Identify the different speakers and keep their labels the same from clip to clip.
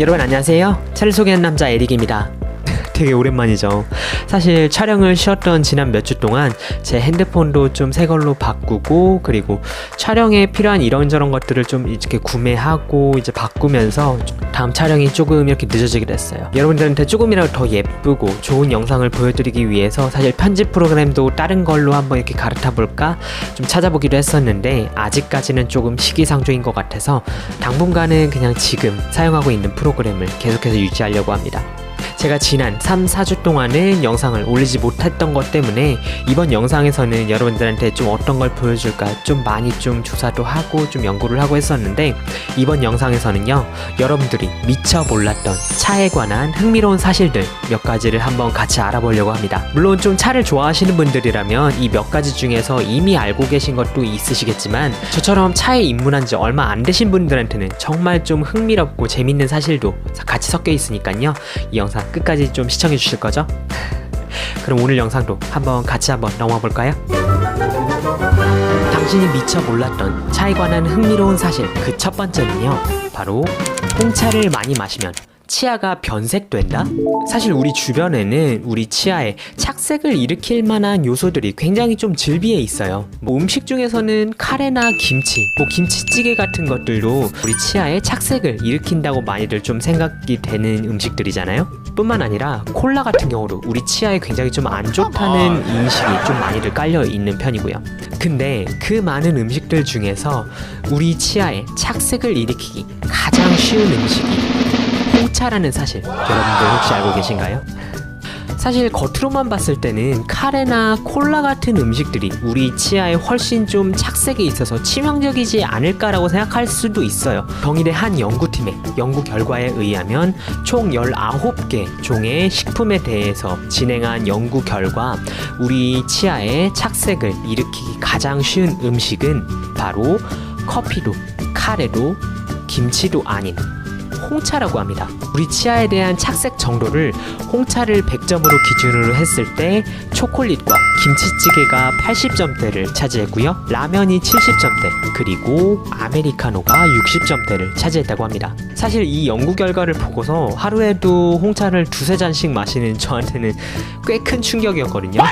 Speaker 1: 여러분 안녕하세요. 차를 소개하는 남자 에릭입니다. 되게 오랜만이죠. 사실 촬영을 쉬었던 지난 몇 주 동안 제 핸드폰도 좀 새 걸로 바꾸고, 그리고 촬영에 필요한 이런저런 것들을 좀 이렇게 구매하고 이제 바꾸면서 다음 촬영이 조금 이렇게 늦어지게 됐어요. 여러분들한테 조금이라도 더 예쁘고 좋은 영상을 보여드리기 위해서 사실 편집 프로그램도 다른 걸로 한번 이렇게 갈아타 볼까 좀 찾아보기도 했었는데, 아직까지는 조금 시기상조인 것 같아서 당분간은 그냥 지금 사용하고 있는 프로그램을 계속해서 유지하려고 합니다. 제가 지난 3-4주 동안은 영상을 올리지 못했던 것 때문에 이번 영상에서는 여러분들한테 좀 어떤 걸 보여줄까 좀 많이 좀 조사도 하고 좀 연구를 하고 했었는데, 이번 영상에서는요, 여러분들이 미처 몰랐던 차에 관한 흥미로운 사실들 몇 가지를 한번 같이 알아보려고 합니다. 물론 좀 차를 좋아하시는 분들이라면 이 몇 가지 중에서 이미 알고 계신 것도 있으시겠지만, 저처럼 차에 입문한 지 얼마 안 되신 분들한테는 정말 좀 흥미롭고 재밌는 사실도 같이 섞여 있으니까요, 이 영상 끝까지 좀 시청해 주실 거죠? 그럼 오늘 영상도 같이 한번 넘어가 볼까요? 당신이 미처 몰랐던 차에 관한 흥미로운 사실, 그 첫 번째는요, 바로 홍차를 많이 마시면 치아가 변색된다? 사실 우리 주변에는 우리 치아에 착색을 일으킬 만한 요소들이 굉장히 좀 즐비해 있어요. 음식 중에서는 카레나 김치, 김치찌개 같은 것들도 우리 치아에 착색을 일으킨다고 많이들 좀 생각이 되는 음식들이잖아요. 뿐만 아니라 콜라 같은 경우도 우리 치아에 굉장히 좀 안 좋다는 인식이 좀 많이들 깔려 있는 편이고요. 근데 그 많은 음식들 중에서 우리 치아에 착색을 일으키기 가장 쉬운 음식이 홍차라는 사실, 여러분들 혹시 알고 계신가요? 사실 겉으로만 봤을 때는 카레나 콜라 같은 음식들이 우리 치아에 훨씬 좀 착색이 있어서 치명적이지 않을까라고 생각할 수도 있어요. 동일의 한 연구팀의 연구 결과에 의하면 총 19개 종의 식품에 대해서 진행한 연구 결과, 우리 치아에 착색을 일으키기 가장 쉬운 음식은 바로 커피도 카레도 김치도 아닌 홍차라고 합니다. 우리 치아에 대한 착색 정도를 홍차를 100점으로 기준으로 했을 때 초콜릿과 김치찌개가 80점대를 차지했고요, 라면이 70점대, 그리고 아메리카노가 60점대를 차지했다고 합니다. 사실 이 연구 결과를 보고서 하루에도 홍차를 2-3잔씩 마시는 저한테는 꽤 큰 충격이었거든요.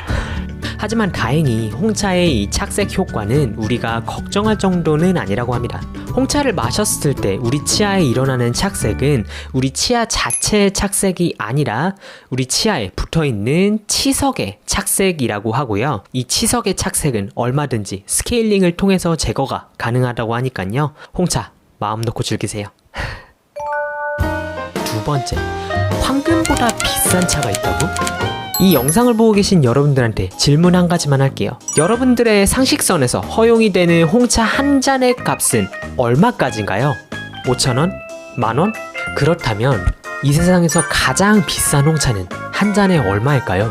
Speaker 1: 하지만 다행히 홍차의 이 착색 효과는 우리가 걱정할 정도는 아니라고 합니다. 홍차를 마셨을 때 우리 치아에 일어나는 착색은 우리 치아 자체의 착색이 아니라 우리 치아에 붙어있는 치석의 착색이라고 하고요. 이 치석의 착색은 얼마든지 스케일링을 통해서 제거가 가능하다고 하니까요, 홍차 마음 놓고 즐기세요. 두 번째, 황금보다 비싼 차가 있다고? 이 영상을 보고 계신 여러분들한테 질문 한 가지만 할게요. 여러분들의 상식선에서 허용이 되는 홍차 한 잔의 값은 얼마까지인가요? 5,000원? 만원? 그렇다면 이 세상에서 가장 비싼 홍차는 한 잔에 얼마일까요?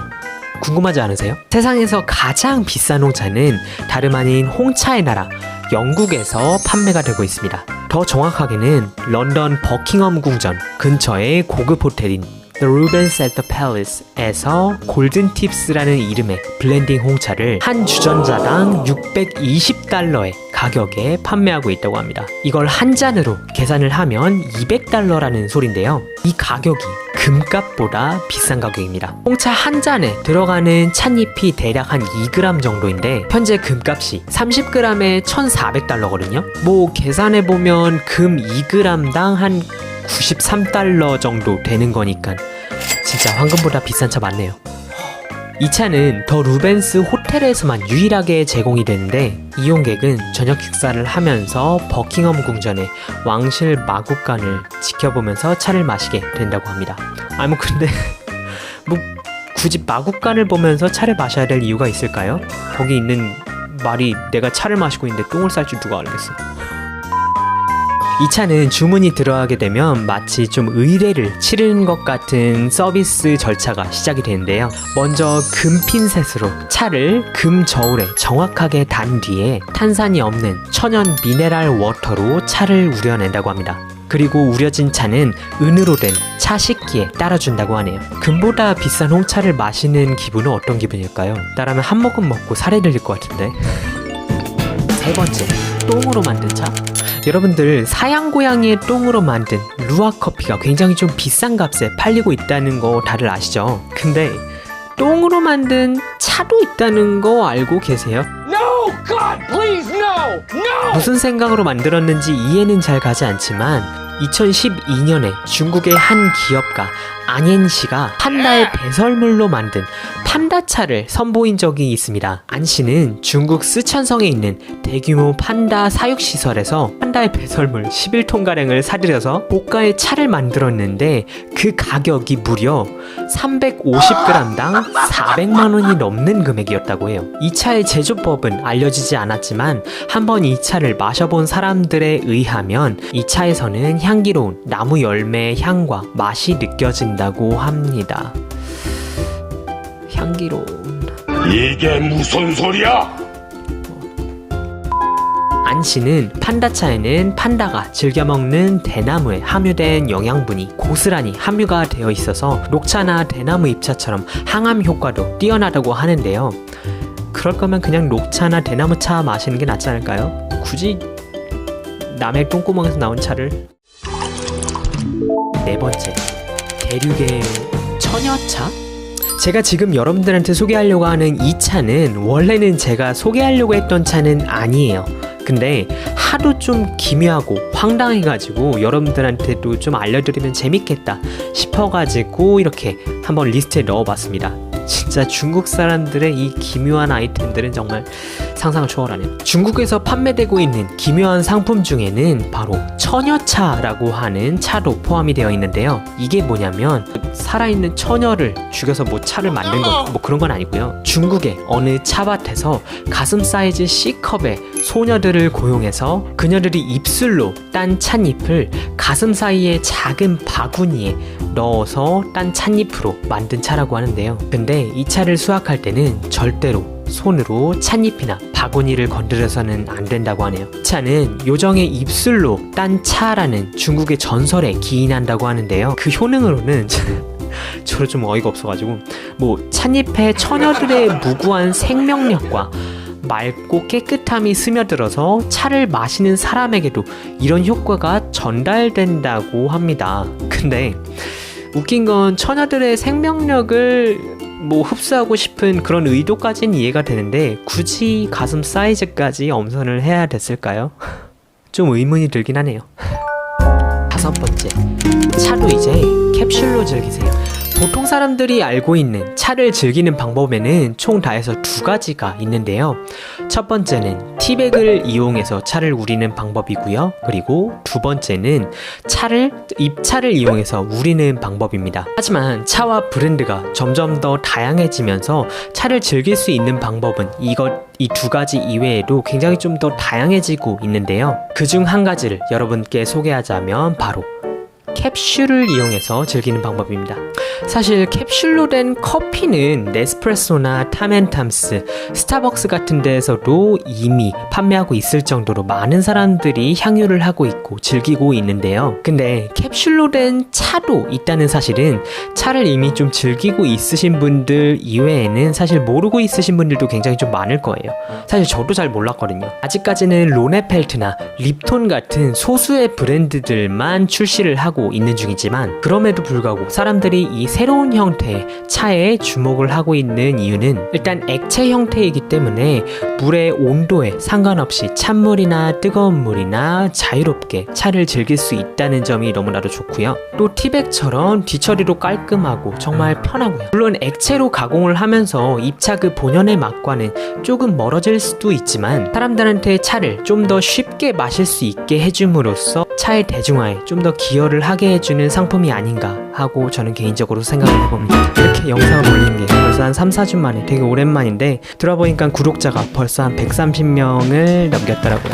Speaker 1: 궁금하지 않으세요? 세상에서 가장 비싼 홍차는 다름 아닌 홍차의 나라 영국에서 판매가 되고 있습니다. 더 정확하게는 런던 버킹엄 궁전 근처의 고급 호텔인 The Rubens at the Palace에서 골든 팁스라는 이름의 블렌딩 홍차를 한 주전자당 620달러의 가격에 판매하고 있다고 합니다. 이걸 한 잔으로 계산을 하면 200달러라는 소린데요, 이 가격이 금값보다 비싼 가격입니다. 홍차 한 잔에 들어가는 찻잎이 대략 한 2g 정도인데, 현재 금값이 30g에 1,400달러거든요. 계산해보면 금 2g당 한 93달러 정도 되는 거니까 진짜 황금보다 비싼 차 맞네요. 이 차는 더 루벤스 호텔에서만 유일하게 제공이 되는데, 이용객은 저녁 식사를 하면서 버킹엄 궁전의 왕실 마국간을 지켜보면서 차를 마시게 된다고 합니다. 근데 굳이 마국간을 보면서 차를 마셔야 될 이유가 있을까요? 거기 있는 말이 내가 차를 마시고 있는데 똥을 쌀 줄 누가 알겠어. 이 차는 주문이 들어가게 되면 마치 좀 의뢰를 치르는 것 같은 서비스 절차가 시작이 되는데요. 먼저 금 핀셋으로 차를 금 저울에 정확하게 단 뒤에 탄산이 없는 천연 미네랄 워터로 차를 우려낸다고 합니다. 그리고 우려진 차는 은으로 된 차 식기에 따라준다고 하네요. 금보다 비싼 홍차를 마시는 기분은 어떤 기분일까요? 나라면 한 모금 먹고 살이 들릴 것 같은데. 세 번째, 똥으로 만든 차? 여러분들 사양 고양이의 똥으로 만든 루아 커피가 굉장히 좀 비싼 값에 팔리고 있다는 거 다들 아시죠? 근데 똥으로 만든 차도 있다는 거 알고 계세요?
Speaker 2: No! God, please, no! No!
Speaker 1: 무슨 생각으로 만들었는지 이해는 잘 가지 않지만 2012년에 중국의 한 기업가 안옌시가 판다의 배설물로 만든 판다차를 선보인 적이 있습니다. 안씨는 중국 쓰촨성에 있는 대규모 판다 사육시설에서 판다의 배설물 11톤가량을 사들여서 고가의 차를 만들었는데 그 가격이 무려 350g당 400만원이 넘는 금액이었다고 해요. 이 차의 제조법은 알려지지 않았지만 한번 이 차를 마셔본 사람들에 의하면 이 차에서는 향기로운 나무 열매의 향과 맛이 느껴진다고 합니다. 향기로운...
Speaker 2: 이게 무슨 소리야?
Speaker 1: 안씨는 판다차에는 판다가 즐겨 먹는 대나무에 함유된 영양분이 고스란히 함유가 되어 있어서 녹차나 대나무 잎차처럼 항암 효과도 뛰어나다고 하는데요. 그럴 거면 그냥 녹차나 대나무차 마시는 게 낫지 않을까요? 굳이 남의 똥구멍에서 나온 차를. 네 번째, 대륙의 처녀차? 제가 지금 여러분들한테 소개하려고 하는 이 차는 원래는 제가 소개하려고 했던 차는 아니에요. 근데 하도 좀 기묘하고 황당해가지고 여러분들한테도 좀 알려드리면 재밌겠다 싶어가지고 이렇게 한번 리스트에 넣어봤습니다. 진짜 중국 사람들의 이 기묘한 아이템들은 정말 상상을 초월하네요. 중국에서 판매되고 있는 기묘한 상품 중에는 바로 처녀차라고 하는 차도 포함이 되어 있는데요. 이게 뭐냐면 살아있는 처녀를 죽여서 뭐 차를 만든 건 뭐 그런 건 아니고요. 중국의 어느 차밭에서 가슴 사이즈 C컵의 소녀들을 고용해서 그녀들이 입술로 딴 찻잎을 가슴 사이에 작은 바구니에 넣어서 딴 찻잎으로 만든 차라고 하는데요. 근데 이 차를 수확할 때는 절대로 손으로 찻잎이나 바구니를 건드려서는 안 된다고 하네요. 이 차는 요정의 입술로 딴 차라는 중국의 전설에 기인한다고 하는데요. 그 효능으로는 저도 좀 어이가 없어가지고 뭐 찻잎에 처녀들의 무구한 생명력과 맑고 깨끗함이 스며들어서 차를 마시는 사람에게도 이런 효과가 전달된다고 합니다. 근데 웃긴 건 처녀들의 생명력을 뭐 흡수하고 싶은 그런 의도까지는 이해가 되는데 굳이 가슴 사이즈까지 엄선을 해야 됐을까요? 좀 의문이 들긴 하네요. 다섯 번째, 차도 이제 캡슐로 즐기세요. 보통 사람들이 알고 있는 차를 즐기는 방법에는 총 다 해서 두 가지가 있는데요. 첫 번째는 티백을 이용해서 차를 우리는 방법이고요. 그리고 두 번째는 잎차를 이용해서 우리는 방법입니다. 하지만 차와 브랜드가 점점 더 다양해지면서 차를 즐길 수 있는 방법은 이 두 가지 이외에도 굉장히 좀 더 다양해지고 있는데요. 그중 한 가지를 여러분께 소개하자면 바로 캡슐을 이용해서 즐기는 방법입니다. 사실 캡슐로 된 커피는 네스프레소나 탐앤탐스, 스타벅스 같은 데에서도 이미 판매하고 있을 정도로 많은 사람들이 향유를 하고 있고 즐기고 있는데요. 근데 캡슐로 된 차도 있다는 사실은 차를 이미 좀 즐기고 있으신 분들 이외에는 사실 모르고 있으신 분들도 굉장히 좀 많을 거예요. 사실 저도 잘 몰랐거든요. 아직까지는 로네펠트나 립톤 같은 소수의 브랜드들만 출시를 하고 있는 중이지만 그럼에도 불구하고 사람들이 이 새로운 형태의 차에 주목을 하고 있는 이유는 일단 액체 형태이기 때문에 물의 온도에 상관없이 찬물이나 뜨거운 물이나 자유롭게 차를 즐길 수 있다는 점이 너무나도 좋고요. 또 티백처럼 뒤처리도 깔끔하고 정말 편하고요. 물론 액체로 가공을 하면서 잎차 그 본연의 맛과는 조금 멀어질 수도 있지만 사람들한테 차를 좀 더 쉽게 마실 수 있게 해줌으로써 차의 대중화에 좀 더 기여를 하게 해주는 상품이 아닌가 하고 저는 개인적으로 생각을 해봅니다. 이렇게 영상을 올리는 게 벌써 한 3-4주 만에 되게 오랜만인데 들어보니까 구독자가 벌써 한 130명을 넘겼더라고요.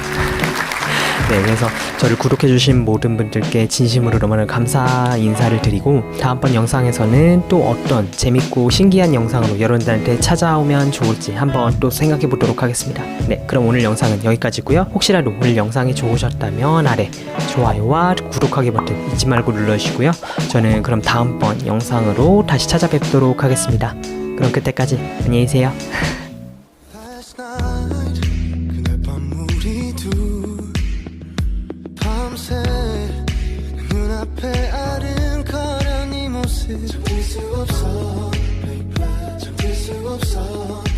Speaker 1: 네, 그래서 저를 구독해주신 모든 분들께 진심으로 너무나 감사 인사를 드리고 다음번 영상에서는 또 어떤 재밌고 신기한 영상으로 여러분들한테 찾아오면 좋을지 한번 또 생각해 보도록 하겠습니다. 네, 그럼 오늘 영상은 여기까지고요. 혹시라도 오늘 영상이 좋으셨다면 아래 좋아요와 구독하기 버튼 잊지 말고 눌러주시고요. 저는 그럼 다음번 영상으로 다시 찾아뵙도록 하겠습니다. 그럼 그때까지 안녕히 계세요.
Speaker 3: 잠길 수 없어, baby. 잠길 수 없어.